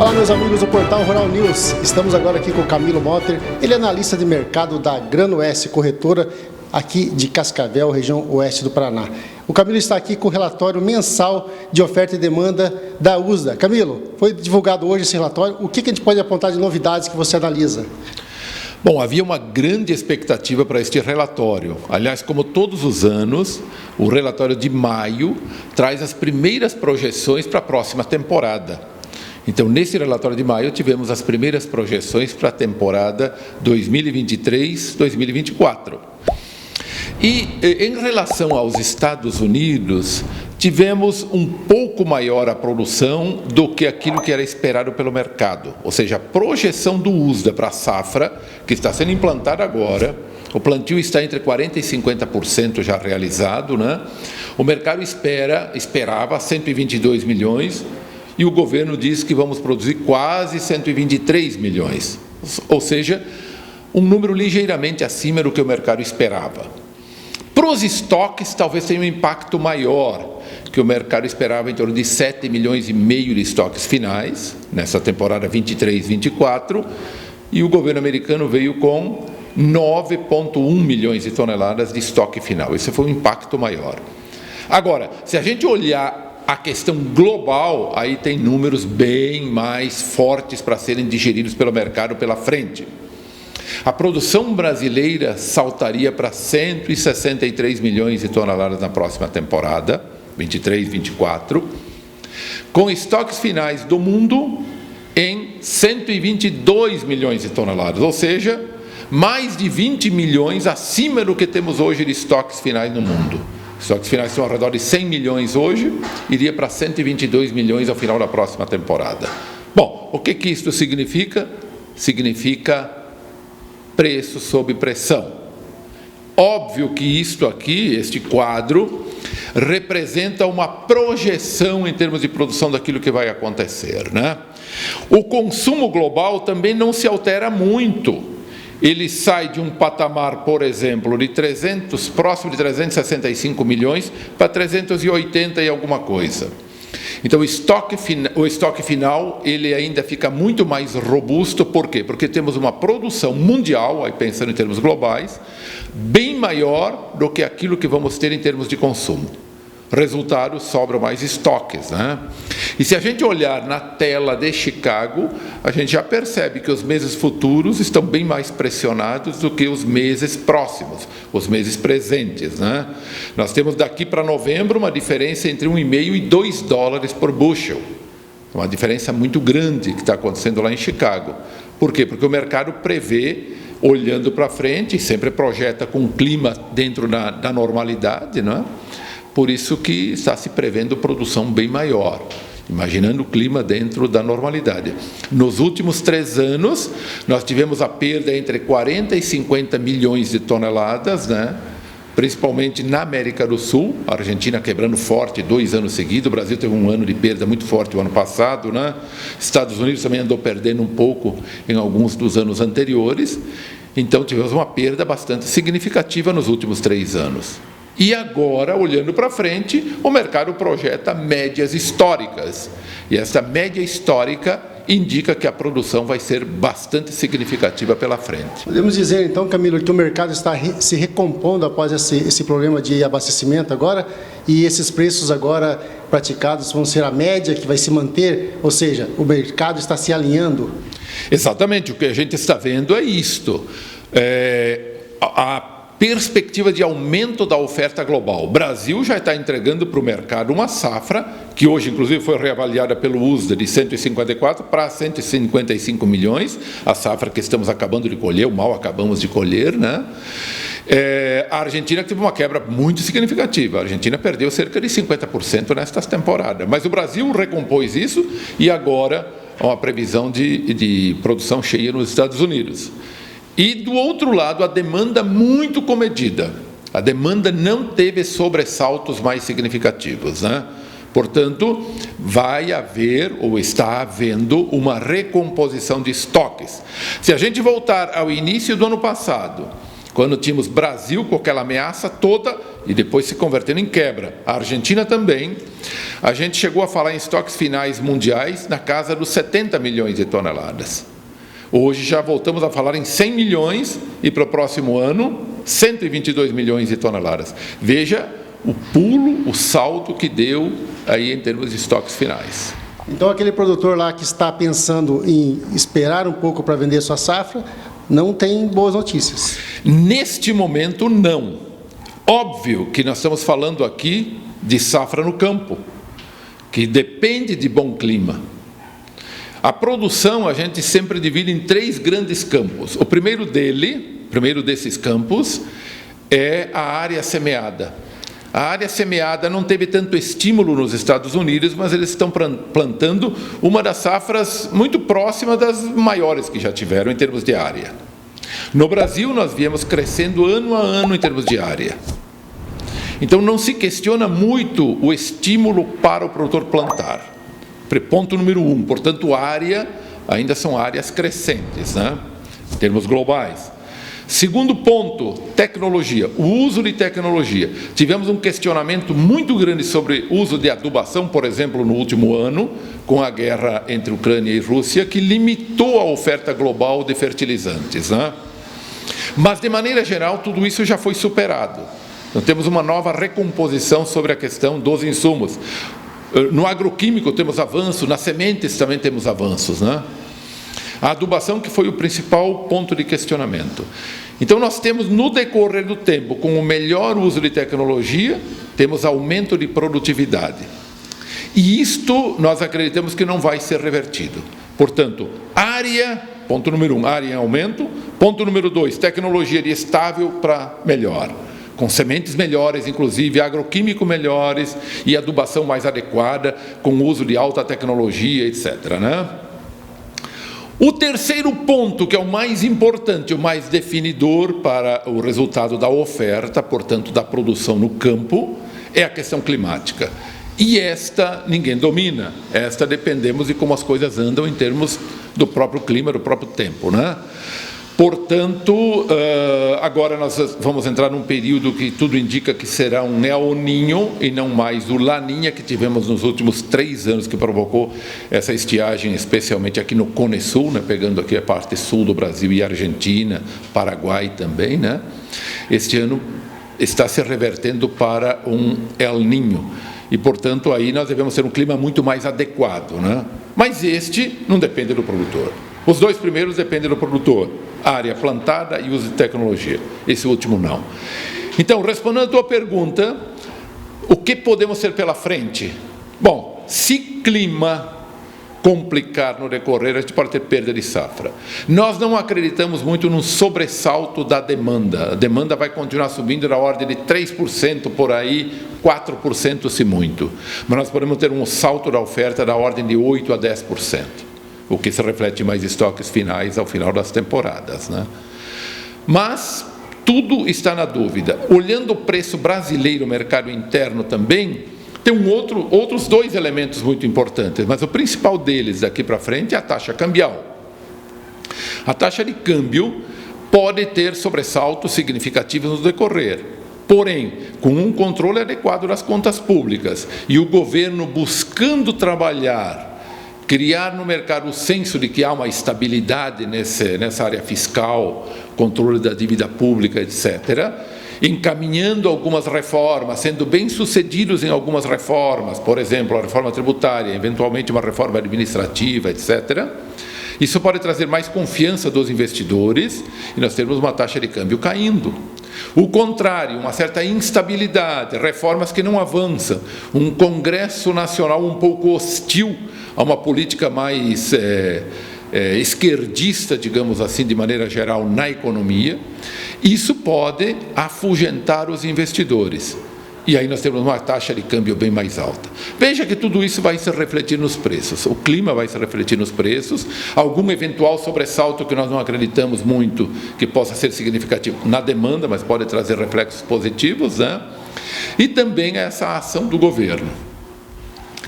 Olá, meus amigos do Portal Rural News. Estamos agora aqui com o Camilo Motter. Ele é analista de mercado da Grano-Oeste, corretora aqui de Cascavel, região oeste do Paraná. O Camilo está aqui com o relatório mensal de oferta e demanda da USDA. Camilo, foi divulgado hoje esse relatório. O que a gente pode apontar de novidades que você analisa? Bom, havia uma grande expectativa para este relatório. Aliás, como todos os anos, o relatório de maio traz as primeiras projeções para a próxima temporada. Então, nesse relatório de maio, tivemos as primeiras projeções para a temporada 2023-2024. E, em relação aos Estados Unidos, tivemos um pouco maior a produção do que aquilo que era esperado pelo mercado. Ou seja, a projeção do USDA para a safra, que está sendo implantada agora, o plantio está entre 40% e 50% já realizado, né? O mercado esperava 122 milhões, e o governo diz que vamos produzir quase 123 milhões, ou seja, um número ligeiramente acima do que o mercado esperava. Para os estoques, talvez tenha um impacto maior, que o mercado esperava em torno de 7 milhões e meio de estoques finais, nessa temporada 23-24, e o governo americano veio com 9,1 milhões de toneladas de estoque final. Esse foi um impacto maior. Agora, se a gente olhar a questão global, aí tem números bem mais fortes para serem digeridos pelo mercado pela frente. A produção brasileira saltaria para 163 milhões de toneladas na próxima temporada, 23-24, com estoques finais do mundo em 122 milhões de toneladas, ou seja, mais de 20 milhões acima do que temos hoje de estoques finais no mundo. Estoques finais são ao redor de 100 milhões hoje, iria para 122 milhões ao final da próxima temporada. Bom, o que isso significa? Significa preço sob pressão. Óbvio que isto aqui, este quadro, representa uma projeção em termos de produção daquilo que vai acontecer, né? O consumo global também não se altera muito. Ele sai de um patamar, por exemplo, de próximo de 365 milhões para 380 e alguma coisa. Então, o estoque final, ele ainda fica muito mais robusto. Por quê? Porque temos uma produção mundial, aí pensando em termos globais, bem maior do que aquilo que vamos ter em termos de consumo. Resultado, sobram mais estoques, né? E se a gente olhar na tela de Chicago, a gente já percebe que os meses futuros estão bem mais pressionados do que os meses próximos, os meses presentes, né? Nós temos daqui para novembro uma diferença entre 1,5 e 2 dólares por bushel. Uma diferença muito grande que está acontecendo lá em Chicago. Por quê? Porque o mercado prevê, olhando para frente, sempre projeta com o clima dentro da normalidade, né? Por isso que está se prevendo produção bem maior, imaginando o clima dentro da normalidade. Nos últimos 3 anos, nós tivemos a perda entre 40 e 50 milhões de toneladas, né? Principalmente na América do Sul, a Argentina quebrando forte 2 anos seguidos, o Brasil teve um ano de perda muito forte o ano passado, né? Estados Unidos também andou perdendo um pouco em alguns dos anos anteriores, então tivemos uma perda bastante significativa nos últimos 3 anos. E agora, olhando para frente, o mercado projeta médias históricas. E essa média histórica indica que a produção vai ser bastante significativa pela frente. Podemos dizer, então, Camilo, que o mercado está se recompondo após esse problema de abastecimento agora, e esses preços agora praticados vão ser a média que vai se manter, ou seja, o mercado está se alinhando? Exatamente, o que a gente está vendo é isto. A perspectiva de aumento da oferta global. O Brasil já está entregando para o mercado uma safra, que hoje, inclusive, foi reavaliada pelo USDA de 154 para 155 milhões, a safra que estamos acabando de colher, mal acabamos de colher, né? A Argentina teve uma quebra muito significativa. A Argentina perdeu cerca de 50% nesta temporada. Mas o Brasil recompôs isso e agora há uma previsão de produção cheia nos Estados Unidos. E, do outro lado, a demanda muito comedida. A demanda não teve sobressaltos mais significativos, né? Portanto, vai haver, ou está havendo, uma recomposição de estoques. Se a gente voltar ao início do ano passado, quando tínhamos Brasil com aquela ameaça toda, e depois se convertendo em quebra. A Argentina também. A gente chegou a falar em estoques finais mundiais na casa dos 70 milhões de toneladas. Hoje já voltamos a falar em 100 milhões e para o próximo ano 122 milhões de toneladas. Veja o pulo, o salto que deu aí em termos de estoques finais. Então aquele produtor lá que está pensando em esperar um pouco para vender sua safra, não tem boas notícias. Neste momento, não. Óbvio que nós estamos falando aqui de safra no campo, que depende de bom clima. A produção a gente sempre divide em 3 grandes campos. O primeiro desses campos é a área semeada. A área semeada não teve tanto estímulo nos Estados Unidos, mas eles estão plantando uma das safras muito próxima das maiores que já tiveram em termos de área. No Brasil, nós viemos crescendo ano a ano em termos de área. Então, não se questiona muito o estímulo para o produtor plantar. Ponto número 1, portanto, área, ainda são áreas crescentes, né? Em termos globais. Segundo ponto, tecnologia, o uso de tecnologia. Tivemos um questionamento muito grande sobre o uso de adubação, por exemplo, no último ano, com a guerra entre Ucrânia e Rússia, que limitou a oferta global de fertilizantes, né? Mas, de maneira geral, tudo isso já foi superado. Então, temos uma nova recomposição sobre a questão dos insumos. No agroquímico temos avanço, nas sementes também temos avanços, né? A adubação que foi o principal ponto de questionamento. Então, nós temos, no decorrer do tempo, com o melhor uso de tecnologia, temos aumento de produtividade. E isto, nós acreditamos que não vai ser revertido. Portanto, área, ponto número 1, área em aumento. Ponto número 2, tecnologia de estável para melhor. Com sementes melhores, inclusive agroquímico melhores e adubação mais adequada, com uso de alta tecnologia, etc., né? O terceiro ponto, que é o mais importante, o mais definidor para o resultado da oferta, portanto, da produção no campo, é a questão climática. E esta ninguém domina, esta dependemos de como as coisas andam em termos do próprio clima, do próprio tempo, né? Portanto, agora nós vamos entrar num período que tudo indica que será um El Niño e não mais o Laninha que tivemos nos últimos 3 anos, que provocou essa estiagem, especialmente aqui no Cone Sul, né, pegando aqui a parte sul do Brasil e Argentina, Paraguai também, né? Este ano está se revertendo para um El Niño. E, portanto, aí nós devemos ter um clima muito mais adequado, né? Mas este não depende do produtor. Os 2 primeiros dependem do produtor, área plantada e uso de tecnologia. Esse último não. Então, respondendo a tua pergunta, o que podemos ter pela frente? Bom, se clima complicar no decorrer, a gente pode ter perda de safra. Nós não acreditamos muito num sobressalto da demanda. A demanda vai continuar subindo na ordem de 3% por aí, 4% se muito. Mas nós podemos ter um salto da oferta da ordem de 8% a 10%. O que se reflete em mais estoques finais ao final das temporadas, né? Mas tudo está na dúvida. Olhando o preço brasileiro, o mercado interno também, tem outros 2 elementos muito importantes, mas o principal deles daqui para frente é a taxa cambial. A taxa de câmbio pode ter sobressaltos significativos no decorrer, porém, com um controle adequado das contas públicas e o governo buscando trabalhar, criar no mercado o senso de que há uma estabilidade nessa área fiscal, controle da dívida pública, etc., encaminhando algumas reformas, sendo bem-sucedidos em algumas reformas, por exemplo, a reforma tributária, eventualmente uma reforma administrativa, etc., isso pode trazer mais confiança dos investidores e nós temos uma taxa de câmbio caindo. O contrário, uma certa instabilidade, reformas que não avançam, um Congresso Nacional um pouco hostil a uma política mais esquerdista, digamos assim, de maneira geral, na economia, isso pode afugentar os investidores. E aí nós temos uma taxa de câmbio bem mais alta. Veja que tudo isso vai se refletir nos preços. O clima vai se refletir nos preços. Algum eventual sobressalto que nós não acreditamos muito que possa ser significativo na demanda, mas pode trazer reflexos positivos, né? E também essa ação do governo,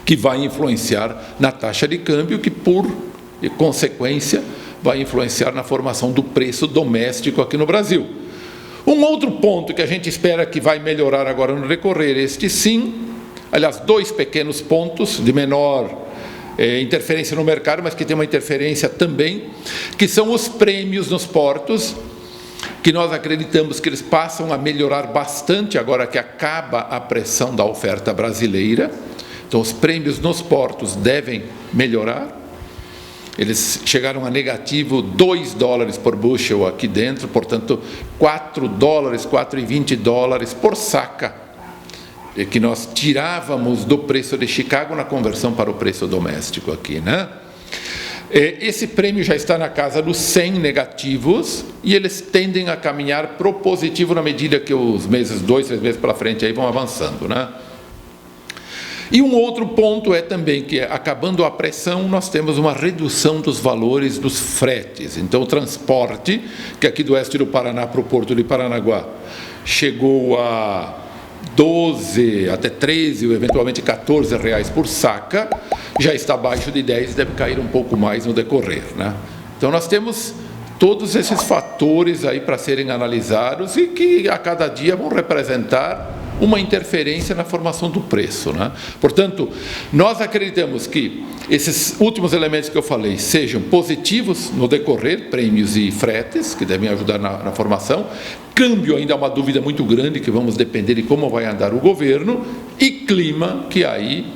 que vai influenciar na taxa de câmbio, que por consequência vai influenciar na formação do preço doméstico aqui no Brasil. Um outro ponto que a gente espera que vai melhorar agora no decorrer, este sim, aliás, 2 pequenos pontos de menor interferência no mercado, mas que tem uma interferência também, que são os prêmios nos portos, que nós acreditamos que eles passam a melhorar bastante agora que acaba a pressão da oferta brasileira. Então, os prêmios nos portos devem melhorar. Eles chegaram a negativo $2 por bushel aqui dentro, portanto, $4, $4,20 por saca, que nós tirávamos do preço de Chicago na conversão para o preço doméstico aqui, né? Esse prêmio já está na casa dos 100 negativos e eles tendem a caminhar pro positivo na medida que os meses, 2, 3 meses pela frente aí vão avançando, né? E um outro ponto é também que, acabando a pressão, nós temos uma redução dos valores dos fretes. Então, o transporte, que aqui do oeste do Paraná para o porto de Paranaguá, chegou a 12 até 13 ou eventualmente 14 reais por saca, já está abaixo de 10 e deve cair um pouco mais no decorrer, né? Então, nós temos todos esses fatores aí para serem analisados e que a cada dia vão representar uma interferência na formação do preço, né? Portanto, nós acreditamos que esses últimos elementos que eu falei sejam positivos no decorrer, prêmios e fretes, que devem ajudar na formação. Câmbio ainda é uma dúvida muito grande, que vamos depender de como vai andar o governo, e clima, que aí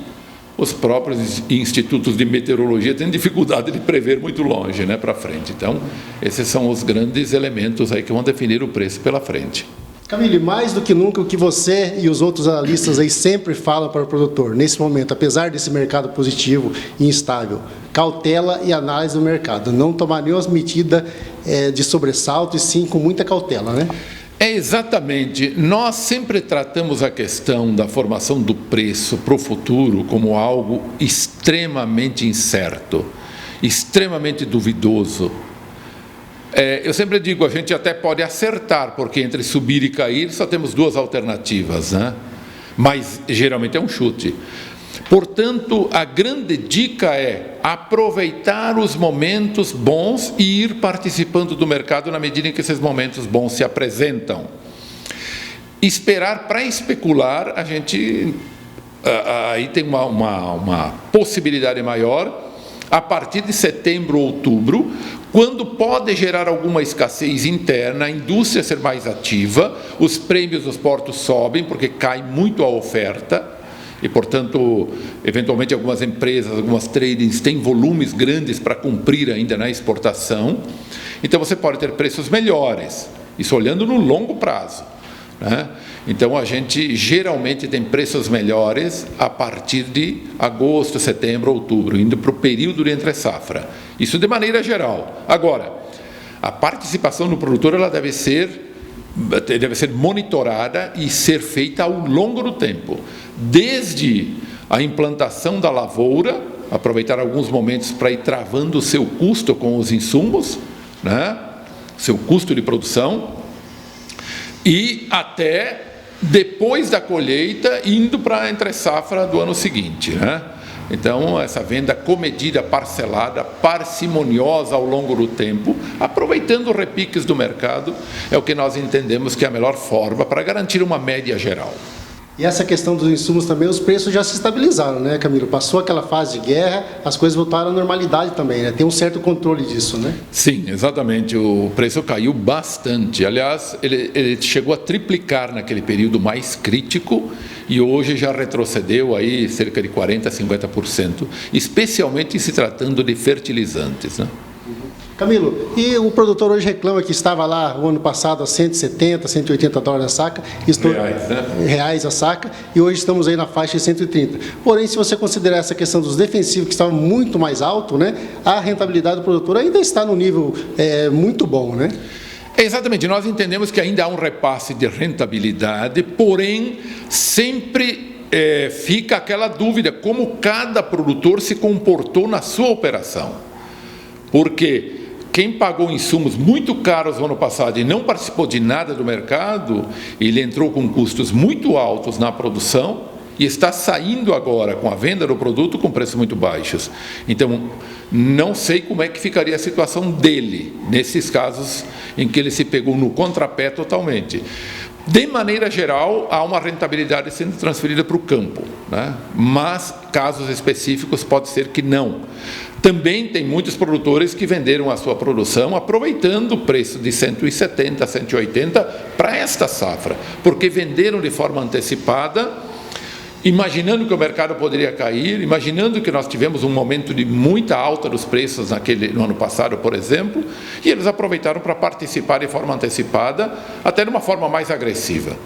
os próprios institutos de meteorologia têm dificuldade de prever muito longe, né, para frente. Então, esses são os grandes elementos aí que vão definir o preço pela frente. Camille, mais do que nunca, o que você e os outros analistas aí sempre falam para o produtor, nesse momento, apesar desse mercado positivo e instável, cautela e análise do mercado, não tomar nenhuma medida de sobressalto, e sim com muita cautela, né? Exatamente. Nós sempre tratamos a questão da formação do preço para o futuro como algo extremamente incerto, extremamente duvidoso. Eu sempre digo, a gente até pode acertar, porque entre subir e cair só temos 2 alternativas, né? Mas geralmente é um chute. Portanto, a grande dica é aproveitar os momentos bons e ir participando do mercado na medida em que esses momentos bons se apresentam. Esperar para especular, a gente aí tem uma possibilidade maior a partir de setembro, outubro, quando pode gerar alguma escassez interna, a indústria ser mais ativa, os prêmios dos portos sobem, porque cai muito a oferta, e, portanto, eventualmente algumas empresas, algumas tradings têm volumes grandes para cumprir ainda na exportação. Então, você pode ter preços melhores, isso olhando no longo prazo, né? Então, a gente geralmente tem preços melhores a partir de agosto, setembro, outubro, indo para o período de entre-safra. Isso de maneira geral. Agora, a participação do produtor ela deve ser monitorada e ser feita ao longo do tempo. Desde a implantação da lavoura, aproveitar alguns momentos para ir travando o seu custo com os insumos, né? Seu custo de produção, e até depois da colheita, indo para a entre-safra do ano seguinte, né? Então, essa venda comedida, parcelada, parcimoniosa ao longo do tempo, aproveitando repiques do mercado, é o que nós entendemos que é a melhor forma para garantir uma média geral. E essa questão dos insumos também, os preços já se estabilizaram, né, Camilo? Passou aquela fase de guerra, as coisas voltaram à normalidade também, né? Tem um certo controle disso, né? Sim, exatamente. O preço caiu bastante. Aliás, ele chegou a triplicar naquele período mais crítico e hoje já retrocedeu aí cerca de 40% a 50%, especialmente se tratando de fertilizantes, né? Camilo, e o produtor hoje reclama que estava lá o ano passado a 170, 180 dólares a saca, reais, né? Reais a saca, e hoje estamos aí na faixa de 130. Porém, se você considerar essa questão dos defensivos que estavam muito mais alto, né, a rentabilidade do produtor ainda está no nível muito bom, né? Exatamente, nós entendemos que ainda há um repasse de rentabilidade, porém sempre fica aquela dúvida, como cada produtor se comportou na sua operação. Porque quem pagou insumos muito caros no ano passado e não participou de nada do mercado, ele entrou com custos muito altos na produção e está saindo agora com a venda do produto com preços muito baixos. Então, não sei como é que ficaria a situação dele, nesses casos em que ele se pegou no contrapé totalmente. De maneira geral, há uma rentabilidade sendo transferida para o campo, né? Mas casos específicos pode ser que não. Também tem muitos produtores que venderam a sua produção aproveitando o preço de 170, 180 para esta safra, porque venderam de forma antecipada, imaginando que o mercado poderia cair, imaginando que nós tivemos um momento de muita alta dos preços no ano passado, por exemplo, e eles aproveitaram para participar de forma antecipada, até de uma forma mais agressiva.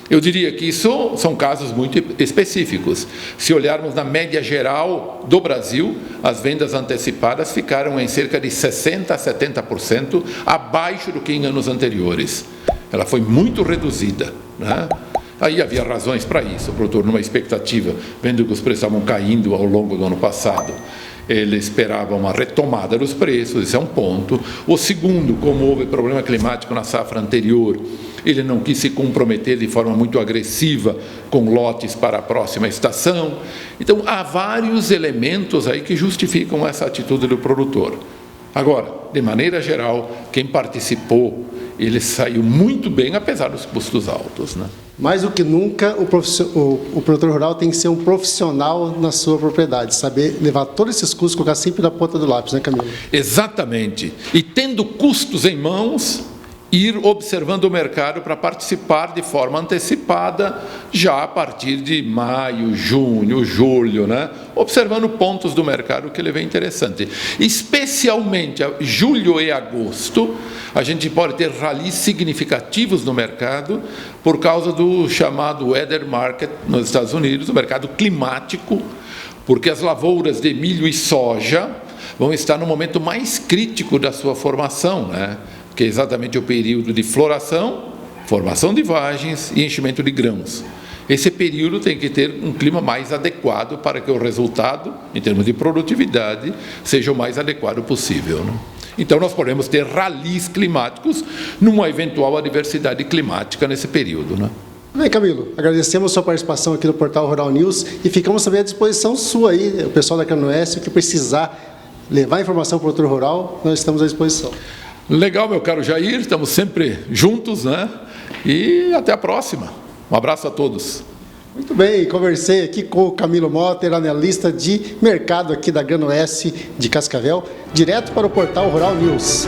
Eu diria que isso são casos muito específicos. Se olharmos na média geral do Brasil, as vendas antecipadas ficaram em cerca de 60% a 70% abaixo do que em anos anteriores. Ela foi muito reduzida, né? Aí havia razões para isso. O produtor, numa expectativa, vendo que os preços estavam caindo ao longo do ano passado, ele esperava uma retomada dos preços, esse é um ponto. O segundo, como houve problema climático na safra anterior, ele não quis se comprometer de forma muito agressiva com lotes para a próxima estação. Então, há vários elementos aí que justificam essa atitude do produtor. Agora, de maneira geral, quem participou, ele saiu muito bem, apesar dos custos altos, né? Mais do que nunca, o produtor rural tem que ser um profissional na sua propriedade, saber levar todos esses custos, colocar sempre na ponta do lápis, né, Camilo? Exatamente. E tendo custos em mãos, ir observando o mercado para participar de forma antecipada, já a partir de maio, junho, julho, né? Observando pontos do mercado que ele vê interessante. Especialmente julho e agosto, a gente pode ter ralis significativos no mercado por causa do chamado weather market nos Estados Unidos, o mercado climático, porque as lavouras de milho e soja vão estar no momento mais crítico da sua formação, né? Que é exatamente o período de floração, formação de vagens e enchimento de grãos. Esse período tem que ter um clima mais adequado para que o resultado, em termos de produtividade, seja o mais adequado possível, né? Então, nós podemos ter ralis climáticos numa eventual adversidade climática nesse período, né? Bem, Camilo, agradecemos a sua participação aqui no Portal Rural News e ficamos também à disposição sua aí, o pessoal da CranoOeste, que precisar levar informação para o produtor rural, nós estamos à disposição. Legal, meu caro Jair, estamos sempre juntos, né? E até a próxima. Um abraço a todos. Muito bem, conversei aqui com o Camilo Motter, analista de mercado aqui da CranoOeste de Cascavel, direto para o Portal Rural News.